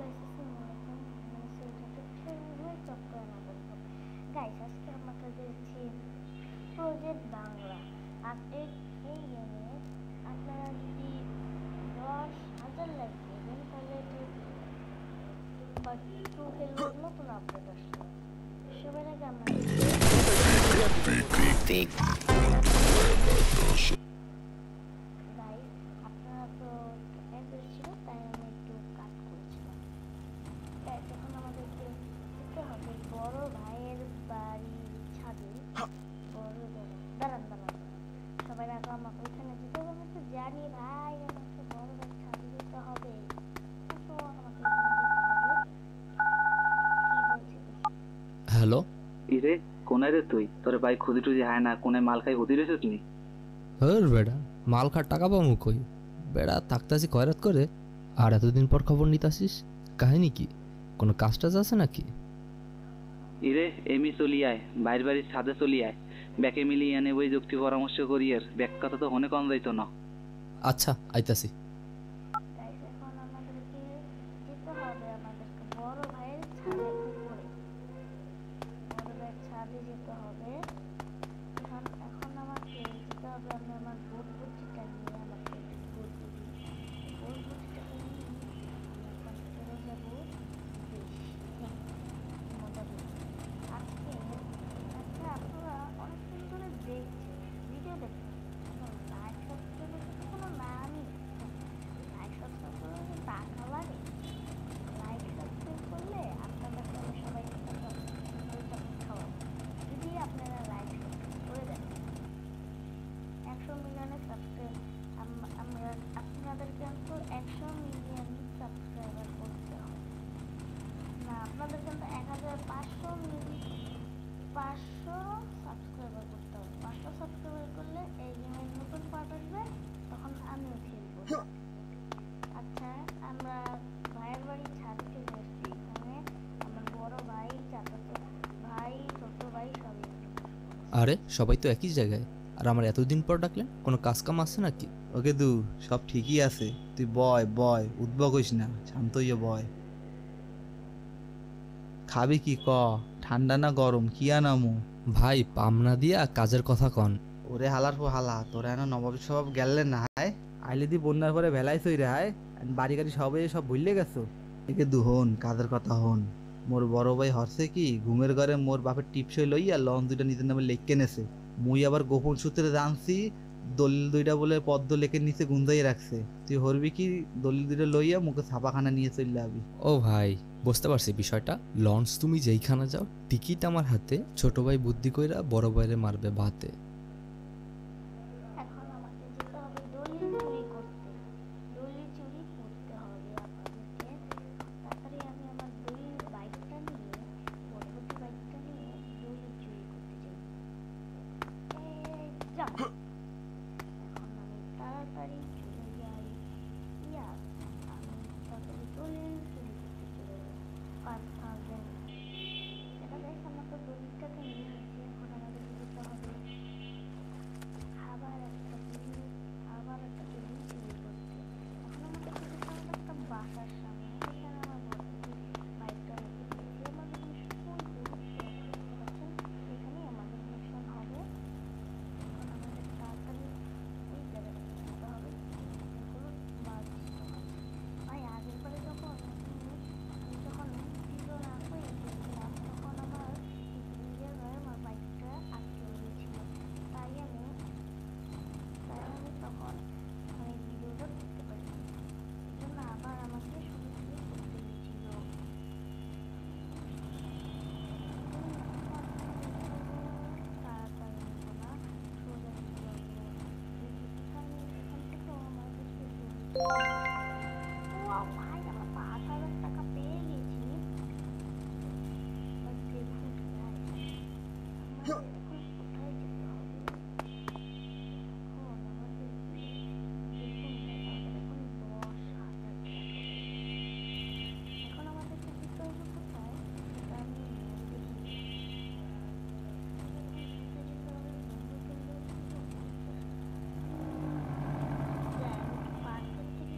Guys আসসালামু আলাইকুম আমি সৈয়দ ট্রেনের চট্টগ্রাম আবহাওয়া গাইস আজকে আমরা দেখছি প্রজেক্ট বাংলা আপডেট এই গেমে আপনারা যদি 10,000 লাইক দেবেন তাহলে পার্ট 2 খেলবার নতুন আপডেট আসবে সবার আগে আমরা গাইস আপনারা তো অ্যাড্রেস ছিল তাই আমি একটু কাট করেছিলাম এখন আমাদেরকে যেতে হবে বড় ভাইয়ের বাড়ির ছাদে বড় দাঁড়ান দাঁড়ান সবাই আগে আমাকে ওইখানে যেতে হবে আমি তো জানি ভাই আমাকে বড় ভাইয়ের ছাদে যেতে হবে তো আমাকে কি বলছে হ্যালো ইরে কোনায় রে তুই তোর বাইক খুদি টুদি হায় না কোনায় মাল খাই হুদি রেছিস নি হর বেড়া মাল খার টাকা পাবো কই বেড়া থাকতাছি কয়রাত করে আর এতদিন পর খবর নিতাসিস কাহিনী কি কোনো কাজ টাজ আছে নাকি ইরে এমি চলি আয় বাইর বাড়ির ছাদে চলি আয় ব্যাকে মিলিয়ে এনে ওই যুক্তি পরামর্শ করি আর ব্যাক কথা তো হনে কম যাইতো না আচ্ছা আইতাছি গাইস এখন আমাদেরকে যেতে হবে আমাদেরকে বড় ভাইয়ের ছাদে উপরে বড় ভাইয়ের ছাদে যেতে হবে এখন আমাকে যেতে হবে আমি আমার বোট বুটিটা নিয়ে আমাকে বোট বুটিটা নিয়ে এখন চলে যাবো মজা করে আজকে আচ্ছা আপনারা অনেকদিন ধরে দেখছেন ভিডিও দেখছেন লাইক সাবস্ক্রাইব কোনো নামই লাইক সাবস্ক্রাইব করলে টাকা লাগে লাইক সাবস্ক্রাইব করলে আপনাদের সবাই সবাই খাওয়া যদি আপনারা লাইক সাবস্ক্রাইব করে দেন 100 মিলিয়নের সাবস্ক্রাইব আমরা আপনাদেরকে তো 100 মিলিয়ন সাবস্ক্রাইবার করতে হবে না আপনাদের কিন্তু 1500 সাবস্ক্রাইবার করতে হবে 500 সাবস্ক্রাইবার করলে এই গেমের নতুন পার্ট আসবে তখন আমিও খেলবো আচ্ছা আমরা ভাইয়ের বাড়ির ছাদে চলে এসেছি এখানে আমার বড় ভাই চাচাতো ভাই ছোট ভাই সবই আরে সবাই তো একই জায়গায় আর আমার এতদিন পর ডাকলেন কোনো কাজ কাম আছে নাকি ওকে দু সব ঠিকই আছে তুই বয় বয় উদ্ভব হইস না শান্ত হইয়া বয় খাবি কি ক ঠান্ডা না গরম কি আনামু ভাই পামনা দিয়া কাজের কথা কন ওরে হালার পো হালা তোরা এন নবাব সব গেলেন না হায় আইলে দি বন্যার পরে ভেলাই সই রে হায় বাড়ি গাড়ি সব ভুললে গেছো একে দু হন কাজের কথা হন মোর বড় ভাই হরছে কি ঘুমের ঘরে মোর বাপের টিপসই লইয়া লঞ্চ দুইটা নিজের নামে লেখকে নেছে মুই আবার গোপন সূত্রে জানছি দলিল দুইটা বলে পদ্ম লেখের নিচে গুন্দাই রাখছে তুই হরবি কি দলিল দুইটা লইয়া মুখে ছাপাখানা নিয়ে চলে যাবি ও ভাই বুঝতে পারছি বিষয়টা লঞ্চ তুমি যেইখানে যাও টিকিট আমার হাতে ছোট ভাই বুদ্ধি কইরা বড় ভাইরে মারবে ভাতে এখন আমাকে যেতে হবে দলিল চুরি করতে হবে আপনাদেরকে তাড়াতাড়ি আমি আমার দলিল বাইকটা নিয়ে পরবর্তী বাইকটা নিয়ে দলিল চুরি করতে যাই যাও এখন আমি তাড়াতাড়ি চলে যাই ইয়া আমি তাড়াতাড়ি দলিল চুরি করতে চলে যাই 5000 এটা দেখ আমরা তো দলিলটাকে নিয়ে নিয়েছি এখন আমাদের যেতে হবে আবার একটা দলিল চুরি করতে এখন আমাদের যেতে হবে একটা বাসার সামনে এখানে আমার বাইকটা রেখে দিয়েছি আমাদের মিশন এখানেই আমাদের মিশন হবে এখন আমাদের তাড়াতাড়ি ওই জায়গাটা যেতে হবে এগুলো বাস ভাই আগের বারে যখন ভিডিও না করে গিয়েছিলাম তখন আমার জায়গায় আমার বাইকটা আটকে গিয়েছিল তাই আমি তখন আমি ভিডিওটা করতে পারি এই জন্য আবার আমাকে শুরু থেকে করতে হয়েছিল তাড়াতাড়ি না সোজা এখান থেকে আমার কাছে ভাই আমার 5,000 টাকা পেয়ে গেছি দেখুন কোথায় যেতে হবে এখন আমাদের দেখুন এখন 10,000 টাকা এখন আমাদেরকে যেতে হবে কোথায় সেটা আমি দেখি যেতে হবে বন্ধু কেন্দ্র পার্কের থেকে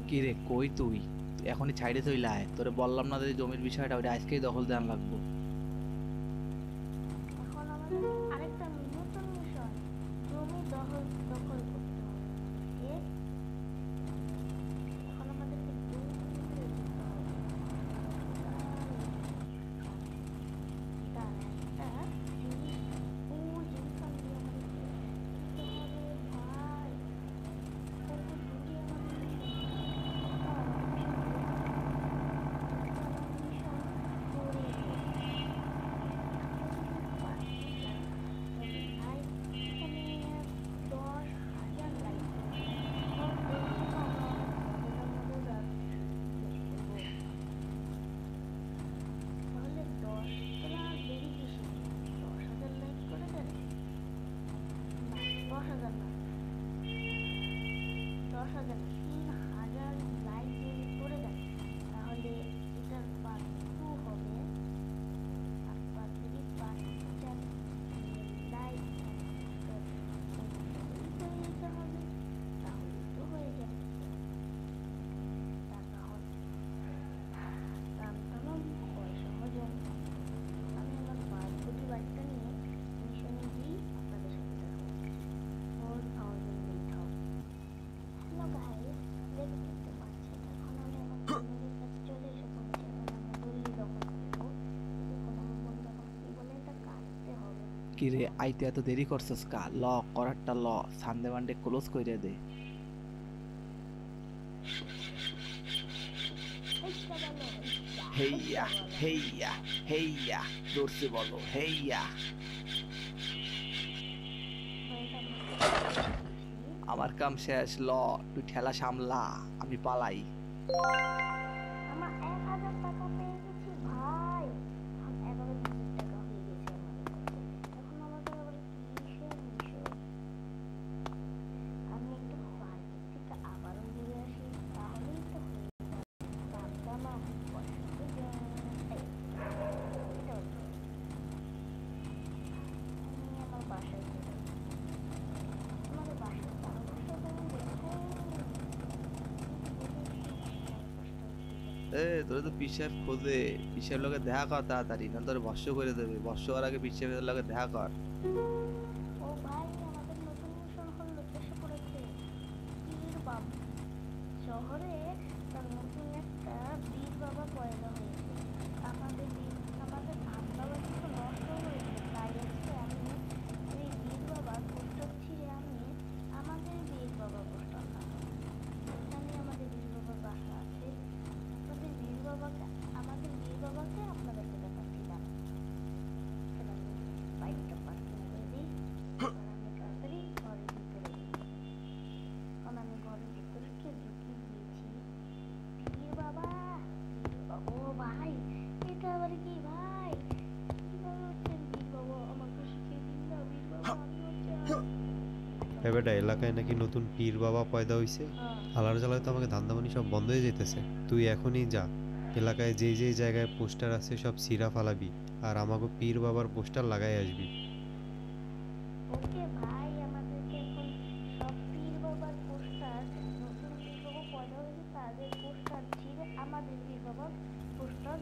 কি রে কই তুই? তুই এখনই ছাইড়ে চইলা আয়, তোরে বললাম না যে জমির বিষয়টা ওটা আজকেই দখল দেওয়ান লাগবো। এখন আমাদের আরেকটা নতুন মিশন, জমি দখল করতে হবে। এখন আমাদেরকে জমি দিতে হবে। তার একটা জিনিস, জিনিস আনতে আমাদেরকে দিতে হবে ভাই। কত দূরে আমাদের কি রে আইতে এত দেরি করছস কা? ল করারটা ল, সানডে মানডে ক্লোজ কইরা দে। হেইয়া হেইয়া হেইয়া জোরসে বলো হেইয়া। আমার কাম শেষ, ল তুই ঠেলা সামলা, আমি পালাই। আমার 1000 টাকা পেয়ে গেছি ভাই। 11,000 টাকা হয়ে গেছে আমাদের। এখন আমাদের আবার কিসের মিশন? আমি একটু মার্কেট থেকে আবারও ঘুরে আসি, তাহলেই তো হয়ে যাবে। আমার পছন্দ আমি আমার বাসায় চলে যাই। আমাদের বাসায় পরামর্শ তোর তো পিসার খোঁজে, পিসার লগে দেখা কর তাড়াতাড়ি, না তোর বর্ষ করে দেবে। বর্ষ হওয়ার আগে পিসার লগে দেখা কর। ও ভাই, আমাদের নতুন মিশন হলো, এসে পড়েছে পীর বাবা শহরে। তার নতুন একটা বীর বাবা পয়দা হয়েছে। আমাদের ধান বাবা কিছু নষ্ট হয়েছে, তাই আজকে আমি এই বীর বাবার পোস্টার ছিঁড়ে আমি আমাদের বীর বাবা পোস্টার লাগাবো। এখানে আমাদের বীর বাবার বাসা আছে। আমাদের বীর বাবাকে আপনাদেরকে দেখাচ্ছি না। বাইকটা পার্কিং করে দিই। আমি তাড়াতাড়ি ঘরের ভিতরে কারণ আমি ঘরের ভিতরে ঢুকিয়ে দিয়েছি। বীর বাবা, ও ভাই, এটা আবার কি ভাই? কিভাবে হচ্ছেন বীর বাবা? আমাকে শিখিয়ে দিন না বীর বাবা, আমি হচ্ছে এবারটা এলাকায় নাকি নতুন পীর বাবা পয়দা হইছে। আলার জ্বালায় তো আমাকে ধান্দামানি সব বন্ধ হয়ে যেতেছে। তুই এখনই যা, এলাকায় যেই যেই জায়গায় পোস্টার আছে সব ছিঁড়া ফালাবি, আর আমাকে পীর বাবার পোস্টার লাগাই আসবি। ওকে ভাই, আমাদেরকে এখন সব পীর বাবার পোস্টার, নতুন পীর বাবা পয়দা হয়েছে তাদের পোস্টার ছিঁড়ে আমাদের পীর বাবার পোস্টার